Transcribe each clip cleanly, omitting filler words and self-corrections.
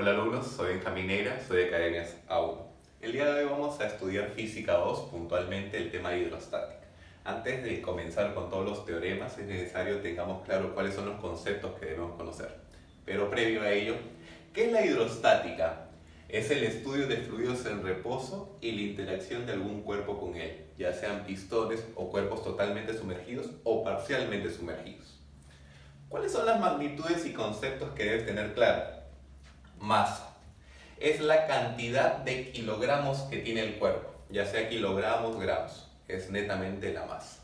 Hola alumnos, soy Benjamín Neira, soy de Academias A1. El día de hoy vamos a estudiar Física 2, puntualmente el tema de hidrostática. Antes de comenzar con todos los teoremas es necesario que tengamos claro cuáles son los conceptos que debemos conocer. Pero previo a ello, ¿qué es la hidrostática? Es el estudio de fluidos en reposo y la interacción de algún cuerpo con él, ya sean pistones o cuerpos totalmente sumergidos o parcialmente sumergidos. ¿Cuáles son las magnitudes y conceptos que debes tener claro? Masa es la cantidad de kilogramos que tiene el cuerpo, ya sea kilogramos, gramos, es netamente la masa.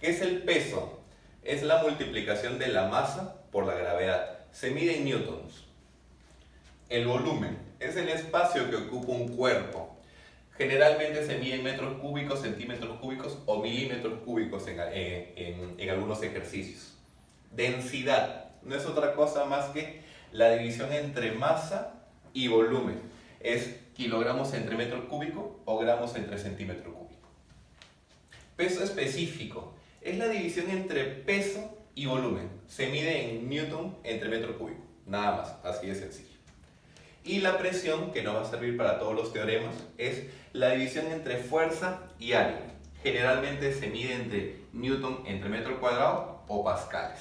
¿Qué es el peso? Es la multiplicación de la masa por la gravedad, se mide en newtons. El volumen es el espacio que ocupa un cuerpo, generalmente se mide en metros cúbicos, centímetros cúbicos o milímetros cúbicos en algunos ejercicios. Densidad no es otra cosa más que la división entre masa y volumen. Es kilogramos entre metro cúbico o gramos entre centímetro cúbico. Peso específico es la división entre peso y volumen. Se mide en newton entre metro cúbico. Nada más, así de sencillo. Y la presión, que nos va a servir para todos los teoremas, es la división entre fuerza y área. Generalmente se mide entre newton entre metro cuadrado o pascales.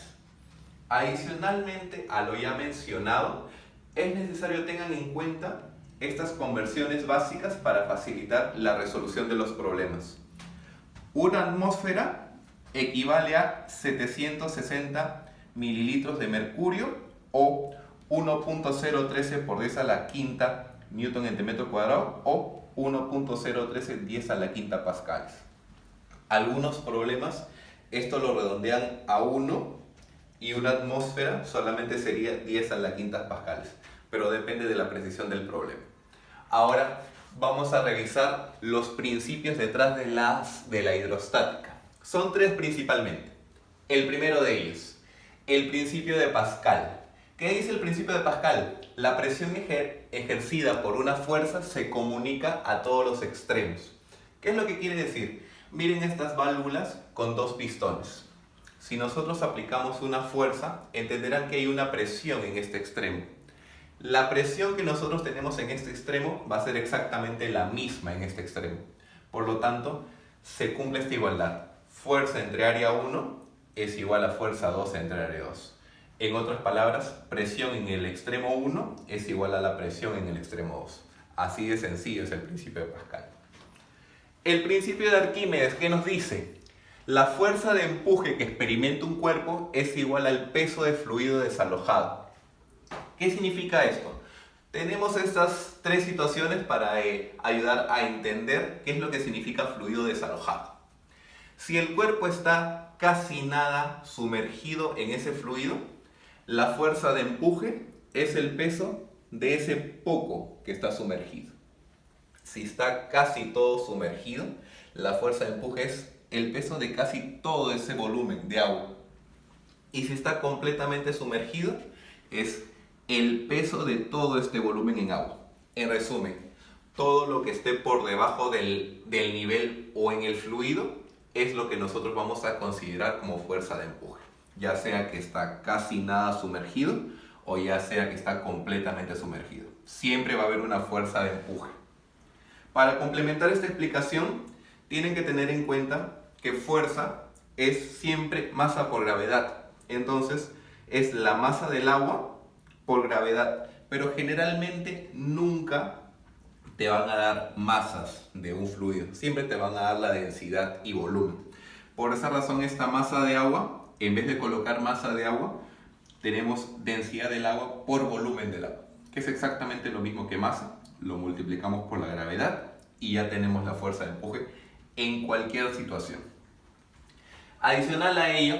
Adicionalmente a lo ya mencionado, es necesario que tengan en cuenta estas conversiones básicas para facilitar la resolución de los problemas. Una atmósfera equivale a 760 mililitros de mercurio o 1.013 por 10 a la quinta newton entre metro cuadrado o 1.013 10 a la quinta pascales. Algunos problemas esto lo redondean a 1 y una atmósfera solamente sería 10 a la quinta pascales, pero depende de la precisión del problema. Ahora vamos a revisar los principios detrás de la hidrostática. Son tres principalmente. El primero de ellos, el principio de Pascal. ¿Qué dice el principio de Pascal? La presión ejercida por una fuerza se comunica a todos los extremos. ¿Qué es lo que quiere decir? Miren estas válvulas con dos pistones. Si nosotros aplicamos una fuerza, entenderán que hay una presión en este extremo. La presión que nosotros tenemos en este extremo va a ser exactamente la misma en este extremo. Por lo tanto, se cumple esta igualdad. Fuerza entre área 1 es igual a fuerza 2 entre área 2. En otras palabras, presión en el extremo 1 es igual a la presión en el extremo 2. Así de sencillo es el principio de Pascal. El principio de Arquímedes, ¿qué nos dice? La fuerza de empuje que experimenta un cuerpo es igual al peso de fluido desalojado. ¿Qué significa esto? Tenemos estas tres situaciones para ayudar a entender qué es lo que significa fluido desalojado. Si el cuerpo está casi nada sumergido en ese fluido, la fuerza de empuje es el peso de ese poco que está sumergido. Si está casi todo sumergido, la fuerza de empuje es el peso de casi todo ese volumen de agua. Y si está completamente sumergido, es el peso de todo este volumen en agua. En resumen, todo lo que esté por debajo del nivel o en el fluido es lo que nosotros vamos a considerar como fuerza de empuje. Ya sea que está casi nada sumergido o ya sea que está completamente sumergido. Siempre va a haber una fuerza de empuje. Para complementar esta explicación, tienen que tener en cuenta que fuerza es siempre masa por gravedad. Entonces, es la masa del agua por gravedad. Pero generalmente nunca te van a dar masas de un fluido. Siempre te van a dar la densidad y volumen. Por esa razón, esta masa de agua, en vez de colocar masa de agua, tenemos densidad del agua por volumen del agua, que es exactamente lo mismo que masa. Lo multiplicamos por la gravedad y ya tenemos la fuerza de empuje en cualquier situación. Adicional a ello,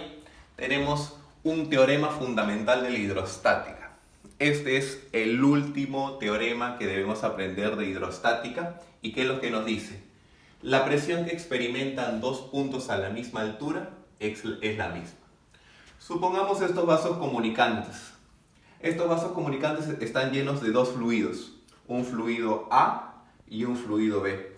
tenemos un teorema fundamental de la hidrostática. Este es el último teorema que debemos aprender de hidrostática. ¿Y qué es lo que nos dice? La presión que experimentan dos puntos a la misma altura es la misma. Supongamos estos vasos comunicantes. Estos vasos comunicantes están llenos de dos fluidos, un fluido A y un fluido B.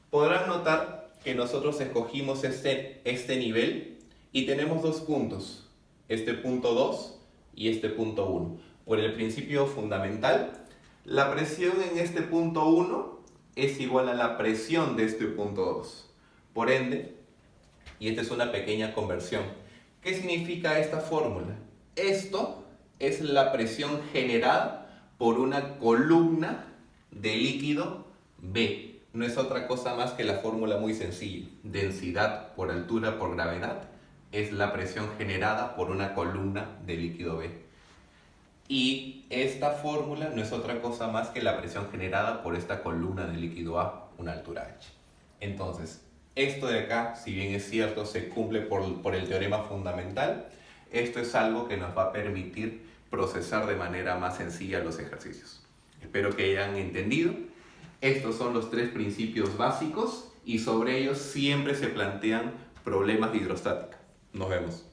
Podrán notar que nosotros escogimos este nivel y tenemos dos puntos, este punto 2 y este punto 1. Por el principio fundamental, La presión en este punto 1 es igual a la presión de este punto 2. Por ende, y esta es una pequeña conversión, ¿qué significa esta fórmula? Esto es la presión generada por una columna de líquido B. No es otra cosa más que la fórmula muy sencilla. Densidad por altura por gravedad es la presión generada por una columna de líquido B. Y esta fórmula no es otra cosa más que la presión generada por esta columna de líquido A, una altura h. Entonces, esto de acá, si bien es cierto, se cumple por el teorema fundamental, esto es algo que nos va a permitir procesar de manera más sencilla los ejercicios. Espero que hayan entendido. Estos son los 3 principios básicos y sobre ellos siempre se plantean problemas de hidrostática. Nos vemos.